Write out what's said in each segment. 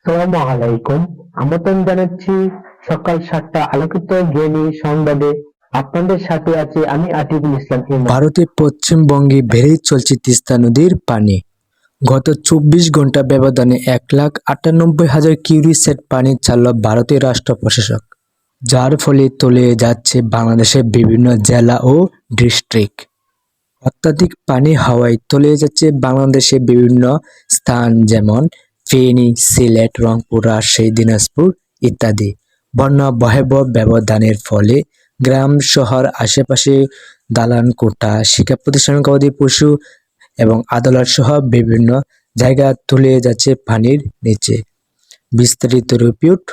আসসালামু আলাইকুম। আমন্ত্রণ জানাচ্ছি সকাল 7টা আলোকিত জ্ঞানী সংবাদে। আপনাদের সাথে আছি আমি আতিকুল ইসলাম ইমন। ভারতের পশ্চিমবঙ্গে বেড়েই চলছে তিস্তা নদীর পানি। গত 24 ঘন্টা ব্যবধানে 1,98,000 কিউসেক পানি ছাড়ল ভারতের রাষ্ট্র প্রশাসক, যার ফলে তলিয়ে যাচ্ছে বাংলাদেশের বিভিন্ন জেলা ও ডিস্ট্রিক্ট। অত্যাধিক পানি হাওয়ায় তলিয়ে যাচ্ছে বাংলাদেশের বিভিন্ন স্থান যেমন ফেনী, সিলেট, রংপুর, রাজশাহী, দিনাজপুর ইত্যাদি। বন্যা ভয়াবহ ব্যবধানের ফলে গ্রাম, শহর, আশেপাশে দালান কোঠা, শিক্ষা প্রতিষ্ঠান, গবাদি পশু এবং আদালত সহ বিভিন্ন জায়গা তলিয়ে যাচ্ছে পানির নিচে। বিস্তারিত রিপোর্ট।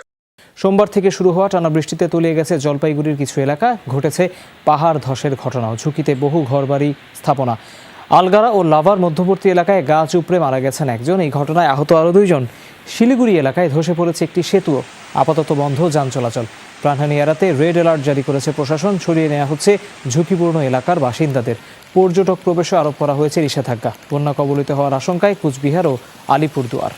সোমবার থেকে শুরু হওয়া টানা বৃষ্টিতে তলিয়ে গেছে জলপাইগুড়ির কিছু এলাকা। ঘটেছে পাহাড় ধসের ঘটনাও। ঝুঁকিতে বহু ঘরবাড়ি স্থাপনা। আলগারা ও লাভার মধ্যবর্তী এলাকায় গাছ উপড়ে মারা গেছেন একজন। এই ঘটনায় আহত আরও 2 জন। শিলিগুড়ি এলাকায় ধসে পড়েছে একটি সেতুও। আপাতত বন্ধ যান চলাচল। প্রাণহানি এড়াতে রেড অ্যালার্ট জারি করেছে প্রশাসন। সরিয়ে নেওয়া হচ্ছে ঝুঁকিপূর্ণ এলাকার বাসিন্দাদের। পর্যটক প্রবেশে আরোপ করা হয়েছে নিষেধাজ্ঞা। বন্যা কবলিত হওয়ার আশঙ্কায় কুচবিহার ও আলিপুরদুয়ার।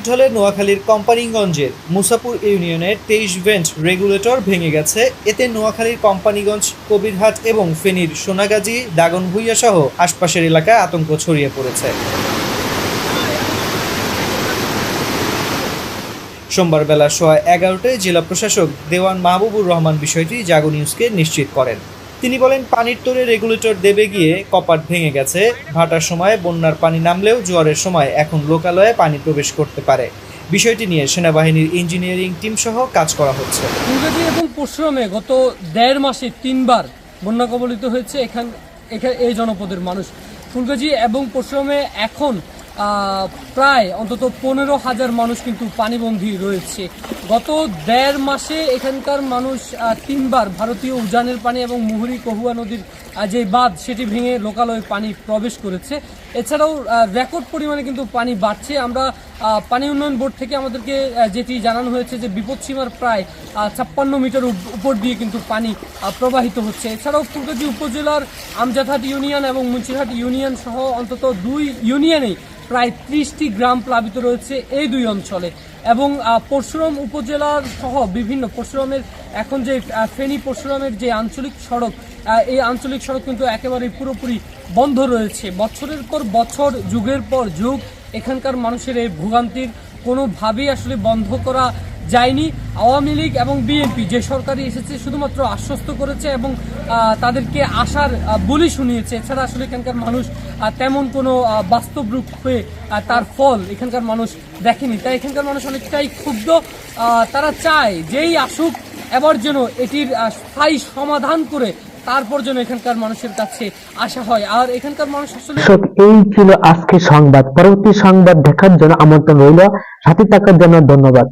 ঢলে নোয়াখালীর কোম্পানিগঞ্জের মুসাপুর ইউনিয়নের 23 ভেন্ট রেগুলেটর ভেঙে গেছে। এতে নোয়াখালীর কোম্পানিগঞ্জ, কবিরহাট এবং ফেনীর সোনাগাজী, দাগনভূঞা সহ আশপাশের এলাকায় আতঙ্ক ছড়িয়ে পড়েছে। সোমবার বেলা 11:15টায় জেলা প্রশাসক দেওয়ান মাহবুবুর রহমান বিষয়টি জাগো নিউজকে নিশ্চিত করেন। তিনি বলেন, পানির তোরে রেগুলেটর দেবে গিয়ে কপাট ভেঙে গেছে। ভাটার সময় বন্যার পানি নামলেও জোয়ারের সময় এখন লোকালয়ে পানি প্রবেশ করতে পারে। বিষয়টি নিয়ে সেনাবাহিনীর ইঞ্জিনিয়ারিং টিম সহ কাজ করা হচ্ছে। ফুলগাজী এবং পরশুরামে গত 1.5 মাসে 3বার বন্যা কবলিত হয়েছে এখানে এই জনপদের মানুষ। ফুলগাজী এবং পরশুরামে এখন প্রায় অন্তত 15,000 মানুষ কিন্তু পানিবন্দী রয়েছে। গত 1.5 মাসে এখানকার মানুষ 3বার ভারতীয় উজানের পানি এবং মুহুরী কহুয়া নদীর যে বাঁধ সেটি ভেঙে লোকালয়ে পানি প্রবেশ করেছে। এছাড়াও রেকর্ড পরিমাণে কিন্তু পানি বাড়ছে। আমরা পানি উন্নয়ন বোর্ড থেকে আমাদেরকে যেটি জানানো হয়েছে যে বিপদসীমার প্রায় 56 মিটার উপর দিয়ে কিন্তু পানি প্রবাহিত হচ্ছে। এছাড়াও ফুলগাজী উপজেলার আমজাদহাট ইউনিয়ন এবং মুন্সিরহাট ইউনিয়ন সহ অন্তত 2 ইউনিয়নেই প্রায় 30টি গ্রাম প্লাবিত রয়েছে এই 2 অঞ্চলে। এবং পরশুরাম উপজেলার সহ বিভিন্ন পরশুরামের এখন যে ফেনী পরশুরামের যে আঞ্চলিক সড়ক, এই আঞ্চলিক সড়ক কিন্তু একেবারে পুরোপুরি বন্ধ রয়েছে। বছরের পর বছর, যুগের পর যুগ এখানকার মানুষের এই ভোগান্তির কোনোভাবেই আসলে বন্ধ করা যায়নি। আওয়ামী লীগ এবং বিএনপি যে সরকারি এসেছে শুধুমাত্র আশ্বস্ত করেছে এবং তাদেরকে আশার বলি শুনিয়েছে। এছাড়া আসলে এখানকার মানুষ তেমন কোনো বাস্তব রূপ হয়ে তার ফল এখানকার মানুষ দেখেনি। তাই এখানকার মানুষ অনেকটাই ক্ষুব্ধ। তারা চায় যেই আসুক এবার যেন এটির স্থায়ী সমাধান করে তারপর যেন এখানকার মানুষের কাছে আসা হয়। আর এখানকার মানুষ আসলে এই ছিল আজকে সংবাদ। পরবর্তী সংবাদ দেখার জন্য আমন্ত্রণ রইল। সাথে থাকার জন্য ধন্যবাদ।